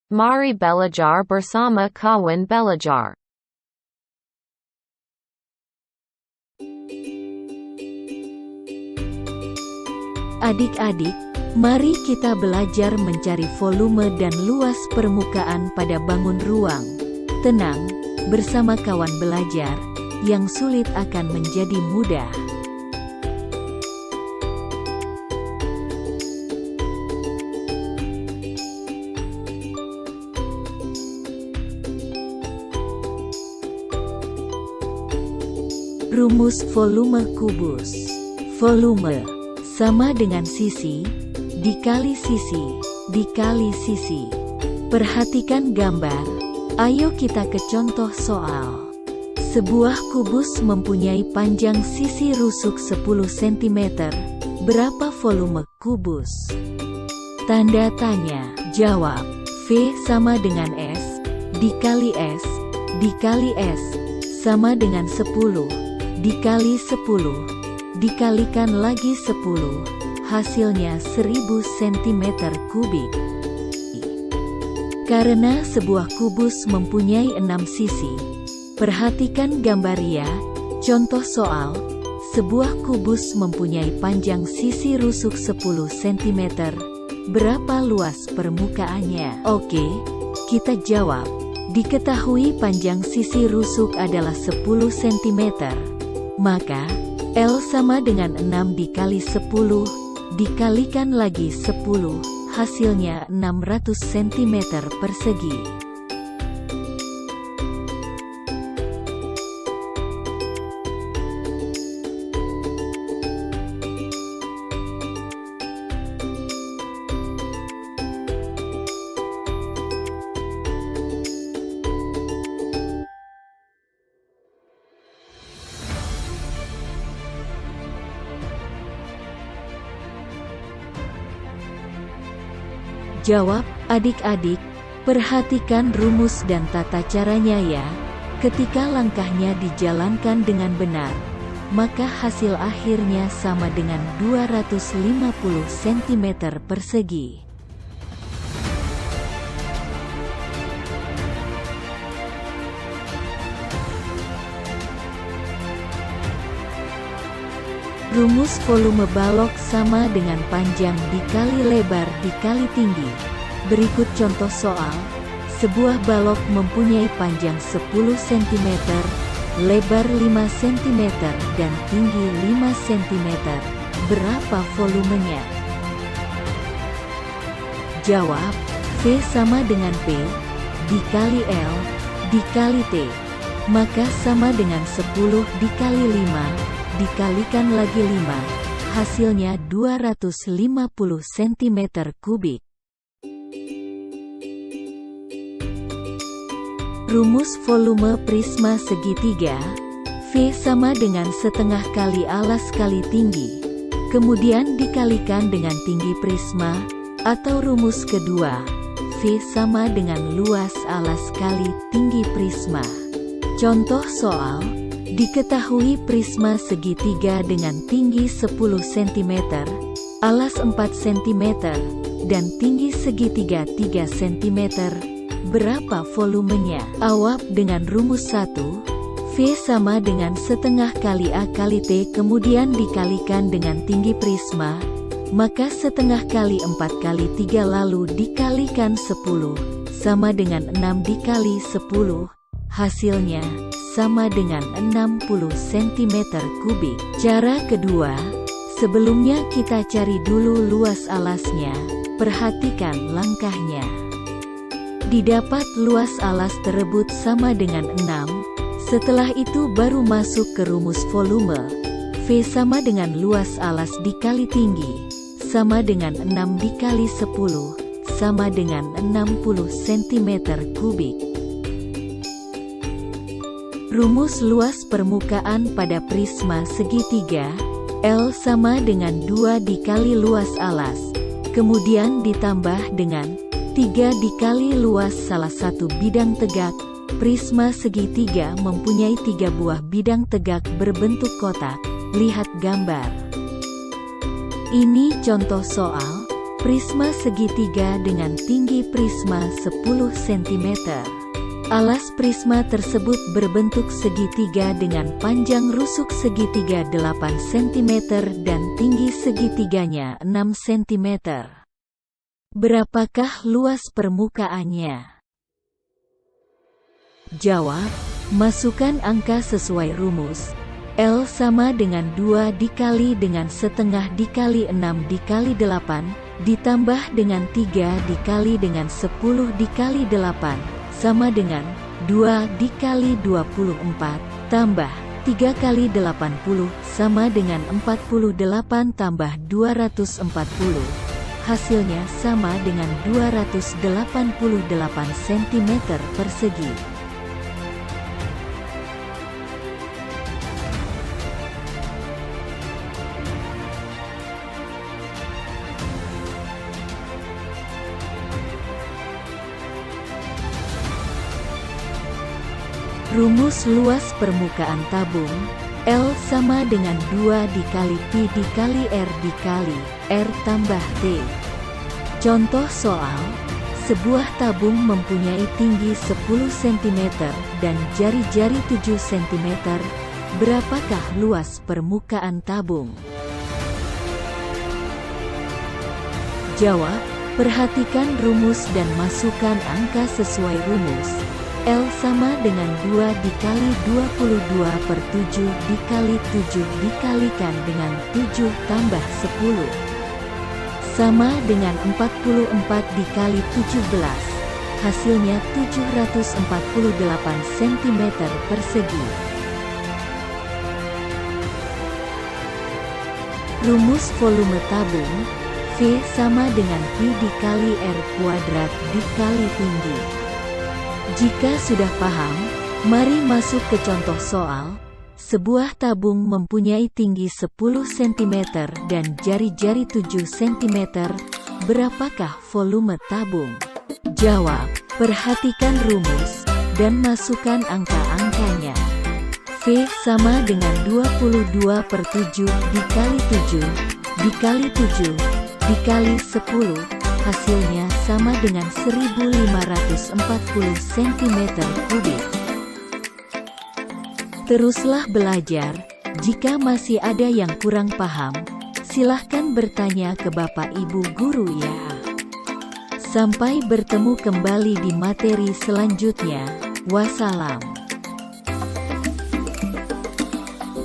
Mari belajar bersama kawan belajar. Adik-adik, mari kita belajar mencari volume dan luas permukaan pada bangun ruang. Tenang, bersama kawan belajar, yang sulit akan menjadi mudah. Rumus volume kubus. Volume sama dengan sisi dikali sisi dikali sisi. Perhatikan gambar. Ayo kita ke contoh soal. Sebuah kubus mempunyai panjang sisi rusuk 10 cm. Berapa volume kubus? Tanda tanya. Jawab. V sama dengan S dikali S dikali S sama dengan 10 dikali 10 dikalikan lagi 10, hasilnya 1000 cm3. Karena sebuah kubus mempunyai 6 sisi, perhatikan gambar ya. Contoh soal, sebuah kubus mempunyai panjang sisi rusuk 10 cm. Berapa luas permukaannya? Oke, kita jawab. Diketahui panjang sisi rusuk adalah 10 cm. Maka, L sama dengan 6 dikali 10, dikalikan lagi 10, hasilnya 600 cm persegi. Jawab, adik-adik, perhatikan rumus dan tata caranya ya. Ketika langkahnya dijalankan dengan benar, maka hasil akhirnya sama dengan 250 cm persegi. Rumus volume balok sama dengan panjang dikali lebar dikali tinggi. Berikut contoh soal. Sebuah balok mempunyai panjang 10 cm, lebar 5 cm, dan tinggi 5 cm. Berapa volumenya? Jawab, V sama dengan P, dikali L, dikali T. Maka sama dengan 10 dikali 5, dikalikan lagi 5, hasilnya 250 cm3. Rumus volume prisma segitiga. V sama dengan setengah kali alas kali tinggi. Kemudian dikalikan dengan tinggi prisma, atau rumus kedua, V sama dengan luas alas kali tinggi prisma. Contoh soal. Diketahui prisma segitiga dengan tinggi 10 cm, alas 4 cm, dan tinggi segitiga 3 cm. Berapa volumenya? Jawab dengan rumus 1. V sama dengan setengah kali A kali T kemudian dikalikan dengan tinggi prisma, maka setengah kali 4 kali 3 lalu dikalikan 10, sama dengan 6 dikali 10, hasilnya sama dengan 60 cm3. Cara kedua, sebelumnya kita cari dulu luas alasnya. Perhatikan langkahnya. Didapat luas alas terebut sama dengan 6. Setelah itu baru masuk ke rumus volume. V sama dengan luas alas dikali tinggi, sama dengan 6 dikali 10, sama dengan 60 cm3. Rumus luas permukaan pada prisma segitiga, L sama dengan 2 dikali luas alas, kemudian ditambah dengan 3 dikali luas salah satu bidang tegak. Prisma segitiga mempunyai 3 buah bidang tegak berbentuk kotak. Lihat gambar. Ini contoh soal. prisma segitiga dengan tinggi prisma 10 cm. Alas prisma tersebut berbentuk segitiga dengan panjang rusuk segitiga 8 cm dan tinggi segitiganya 6 cm. Berapakah luas permukaannya? Jawab, masukkan angka sesuai rumus. L sama dengan 2 dikali dengan setengah dikali 6 dikali 8, ditambah dengan 3 dikali dengan 10 dikali 8, sama dengan 2 dikali 24, tambah 3 kali 80, sama dengan 48 tambah 240. Hasilnya sama dengan 288 cm persegi. Rumus luas permukaan tabung, L sama dengan 2 dikali Pi dikali R dikali R tambah T. Contoh soal, sebuah tabung mempunyai tinggi 10 cm dan jari-jari 7 cm. Berapakah luas permukaan tabung? Jawab, perhatikan rumus dan masukkan angka sesuai rumus. L sama dengan 2 dikali 22 per 7 dikali 7 dikalikan dengan 7 tambah 10. Sama dengan 44 dikali 17. Hasilnya 748 cm persegi. Rumus volume tabung, V sama dengan Pi dikali R kuadrat dikali tinggi. Jika sudah paham, mari masuk ke contoh soal. Sebuah tabung mempunyai tinggi 10 cm dan jari-jari 7 cm. Berapakah volume tabung? Jawab, perhatikan rumus, dan masukkan angka-angkanya. V sama dengan 22 per 7 dikali 7, dikali 7, dikali 10. Hasilnya sama dengan 1540 cm3. Teruslah belajar. Jika masih ada yang kurang paham, silahkan bertanya ke Bapak Ibu Guru ya. Sampai bertemu kembali di materi selanjutnya. Wassalam.